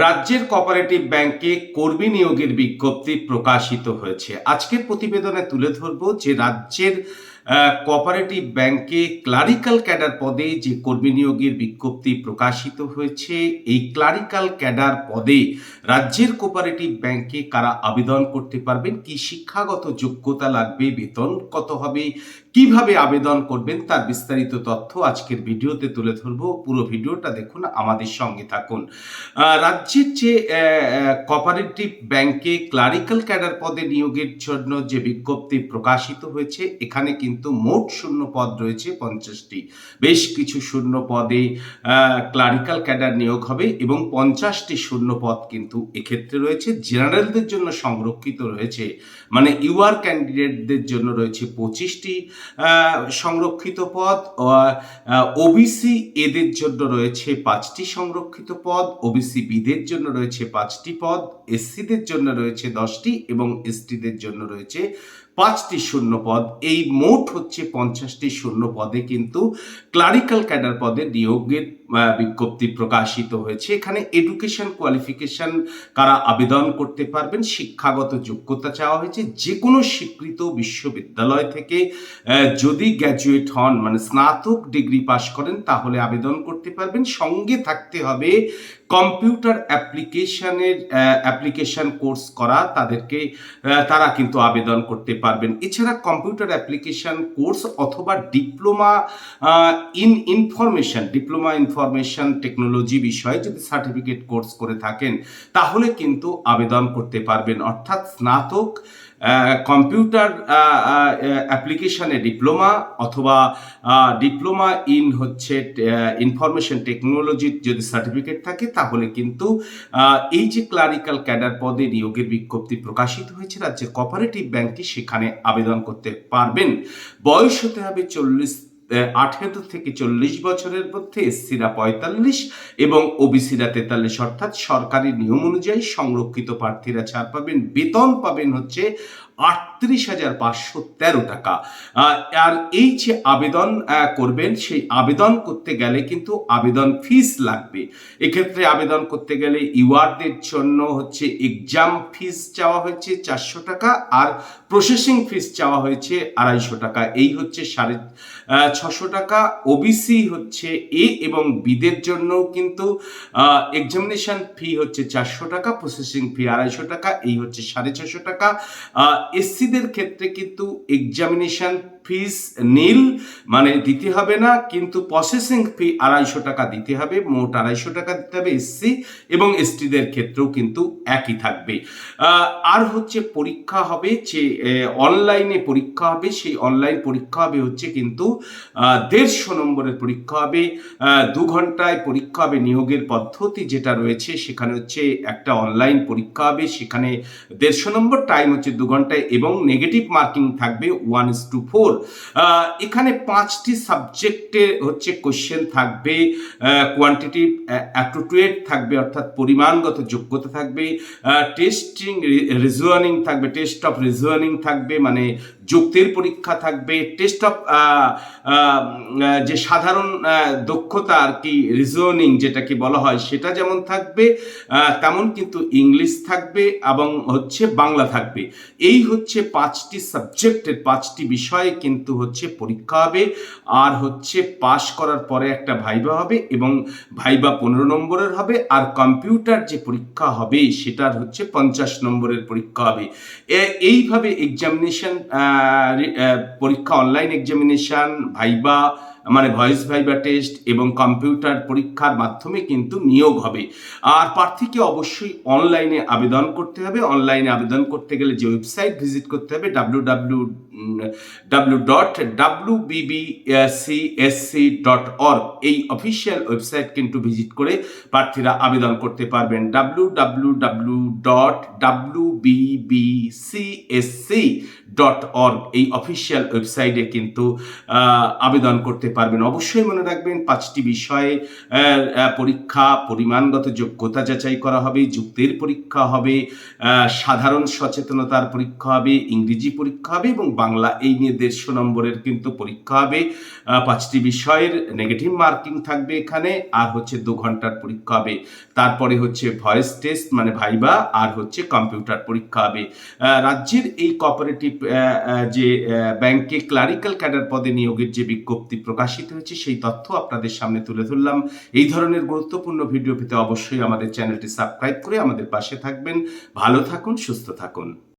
রাজ্যের কোঅপারেটিভ ব্যাংকে কর্মী নিয়োগের বিজ্ঞপ্তি প্রকাশিত হয়েছে। আজকের প্রতিবেদনে তুলে ধরব যে রাজ্যের কোঅপারেটিভ ব্যাংকে ক্লারিক্যাল ক্যাডার পদে যে কর্মী নিয়োগের বিজ্ঞপ্তি প্রকাশিত হয়েছে, এই ক্লারিক্যাল ক্যাডার পদে রাজ্যের কোঅপারেটিভ ব্যাংকে কারা আবেদন করতে পারবেন, কি শিক্ষাগত যোগ্যতা লাগবে, বেতন কত হবে, কিভাবে আবেদন করবেন তার বিস্তারিত তথ্য আজকের ভিডিওতে তুলে ধরব। পুরো ভিডিওটা দেখুন, আমাদের সঙ্গে থাকুন। রাজ্যের যে কোঅপারেটিভ ব্যাংকে ক্লারিক্যাল ক্যাডার পদে নিয়োগের জন্য যে বিজ্ঞপ্তি প্রকাশিত হয়েছে, এখানে কিন্তু মোট শূন্য পদ রয়েছে 50টি। বেশ কিছু শূন্য পদে ক্লারিক্যাল ক্যাডার নিয়োগ হবে এবং 50টি শূন্য পদ কিন্তু এক্ষেত্রে রয়েছে। জেনারেলদের জন্য সংরক্ষিত রয়েছে, মানে ইউআর ক্যান্ডিডেটদের জন্য রয়েছে 25টি সংরক্ষিত পদ। ওবিসি এদের জন্য রয়েছে 5টি সংরক্ষিত পদ, ওবিসি বিদের জন্য রয়েছে 5টি পদ, এসসিদের জন্য রয়েছে 10টি এবং এসটিদের জন্য রয়েছে 5টি শূন্য পদ। এই মোট হচ্ছে 50টি শূন্য পদে কিন্তু ক্লারিক্যাল ক্যাডার পদে নিয়োগের বিজ্ঞপ্তি প্রকাশিত হয়েছে। এখানে এডুকেশন কোয়ালিফিকেশন কারা আবেদন করতে পারবেন, শিক্ষাগত যোগ্যতা চাওয়া হয়েছে। যে কোনো স্বীকৃত বিশ্ববিদ্যালয় থেকে যদি গ্র্যাজুয়েট হন, মানে স্নাতক ডিগ্রি পাশ করেন, তাহলে আবেদন করতে পারবেন। সঙ্গে থাকতে হবে কম্পিউটার অ্যাপ্লিকেশন কোর্স করা, তারা কিন্তু আবেদন করতে পারবেন। এছাড়া কম্পিউটার অ্যাপ্লিকেশন কোর্স অথবা ডিপ্লোমা ইনফরমেশন টেকনোলজি বিষয়ে যদি সার্টিফিকেট কোর্স করে থাকেন, তাহলে কিন্তু আবেদন করতে পারবেন। অর্থাৎ স্নাতক কম্পিউটার অ্যাপ্লিকেশনে ডিপ্লোমা অথবা ডিপ্লোমা ইনফরমেশন টেকনোলজির যদি সার্টিফিকেট থাকে, তাহলে কিন্তু এই যে ক্লারিক্যাল ক্যাডার পদে নিয়োগের বিজ্ঞপ্তি প্রকাশিত হয়েছে রাজ্যের কোঅপারেটিভ ব্যাংকে, সেখানে আবেদন করতে পারবেন। বয়স হতে হবে 18 থেকে 40 বছরের মধ্যে, এসসিরা 45 এবং ওবিসিরা 43। অর্থাৎ সরকারি নিয়ম অনুযায়ী সংরক্ষিত প্রার্থীরা ছাড় পাবেন। বেতন পাবেন হচ্ছে 38,513 টাকা। আর এই যে আবেদন করবেন, সেই আবেদন করতে গেলে কিন্তু আবেদন ফিস লাগবে। এক্ষেত্রে আবেদন করতে গেলে ইউআরদের জন্য হচ্ছে এক্সাম ফিস চাওয়া হয়েছে 400 টাকা, আর প্রসেসিং ফিস চাওয়া হয়েছে 250 টাকা। এই হচ্ছে 650 টাকা। ওবিসি হচ্ছে এ এবং বিদের জন্য কিন্তু এক্সামিনেশন ফি হচ্ছে 400 টাকা, প্রসেসিং ফি 250 টাকা, এই হচ্ছে 650 টাকা। এসসিদের ক্ষেত্রে কিন্তু এক্সামিনেশন ফিস নীল, মানে দিতে হবে না, কিন্তু প্রসেসিং ফি 250 টাকা দিতে হবে। মোট 250 টাকা দিতে হবে এসসি এবং এসটিদের ক্ষেত্রেও কিন্তু একই থাকবে। আর হচ্ছে পরীক্ষা হবে, যে অনলাইনে পরীক্ষা হবে, সেই অনলাইন পরীক্ষা হবে হচ্ছে কিন্তু 150 নম্বরের পরীক্ষা হবে। 2 ঘন্টায় পরীক্ষা হবে। নিয়োগের পদ্ধতি যেটা রয়েছে সেখানে হচ্ছে একটা অনলাইন পরীক্ষা হবে, সেখানে 150 নম্বর, টাইম হচ্ছে 2 ঘন্টায় এবং নেগেটিভ মার্কিং থাকবে 1:4। এখানে 5টি সাবজেক্টে হচ্ছে কোশ্চেন থাকবে, কোয়ান্টিটিভ অ্যাপ্টিটিউড থাকবে, অর্থাৎ পরিমাণগত যোগ্যতা থাকবে, টেস্ট অফ রিজনিং থাকবে, মানে যুক্তির পরীক্ষা থাকবে, টেস্ট অফ যে সাধারণ দক্ষতা আর কি, রিজনিং যেটাকে বলা হয়, সেটা যেমন থাকবে, তেমন কিন্তু ইংলিশ থাকবে এবং হচ্ছে বাংলা থাকবে। এই হচ্ছে 5টি সাবজেক্টের 5টি বিষয়ে কিন্তু হচ্ছে পরীক্ষা হবে। আর হচ্ছে পাশ করার পরে একটা ভাইবা হবে এবং ভাইবা 15 নম্বরের হবে। আর কম্পিউটার যে পরীক্ষা হবে সেটার হচ্ছে 50 নম্বরের পরীক্ষা হবে। এইভাবে এক্সামিনেশন পরীক্ষা, অনলাইন এক্সামিনেশন, ভাইবা মানে ভয়েস ভাইবা টেস্ট এবং কম্পিউটার পরীক্ষার মাধ্যমে কিন্তু নিয়োগ হবে। আর প্রার্থীকে অবশ্যই অনলাইনে আবেদন করতে হবে। অনলাইনে আবেদন করতে গেলে যে ওয়েবসাইট ভিজিট করতে হবে, www.wbbcsc.org, এই অফিসিয়াল ওয়েবসাইট কিন্তু ভিজিট করে প্রার্থীরা আবেদন করতে পারবেন। www.wbbcsc.org, এই অফিসিয়াল ওয়েবসাইটে কিন্তু আবেদন করতে পারবেন। অবশ্যই মনে রাখবেন 5টি বিষয়ে পরীক্ষা, পরিমাণগত যোগ্যতা যাচাই করা হবে, যুক্তির পরীক্ষা হবে, সাধারণ সচেতনতার পরীক্ষা হবে, ইংরেজি পরীক্ষা হবে এবং বাংলা এই নিয়ে 150 নম্বরের কিন্তু পরীক্ষা হবে। 5টি বিষয়ের নেগেটিভ মার্কিং থাকবে এখানে, আর হচ্ছে 2 ঘন্টার পরীক্ষা হবে। তারপরে হচ্ছে ভয়েস টেস্ট মানে ভাইবা, আর হচ্ছে কম্পিউটার পরীক্ষা হবে। রাজ্যের এই কোঅপারেটিভ যে ব্যাংকে ক্লারিক্যাল ক্যাডার পদে নিয়োগের যে বিজ্ঞপ্তি প্রকাশিত হয়েছে সেই তথ্য আপনাদের সামনে তুলে ধরলাম। এই ধরনের গুরুত্বপূর্ণ ভিডিও পেতে অবশ্যই আমাদের চ্যানেলটি সাবস্ক্রাইব করে আমাদের পাশে থাকবেন। ভালো থাকুন, সুস্থ থাকুন।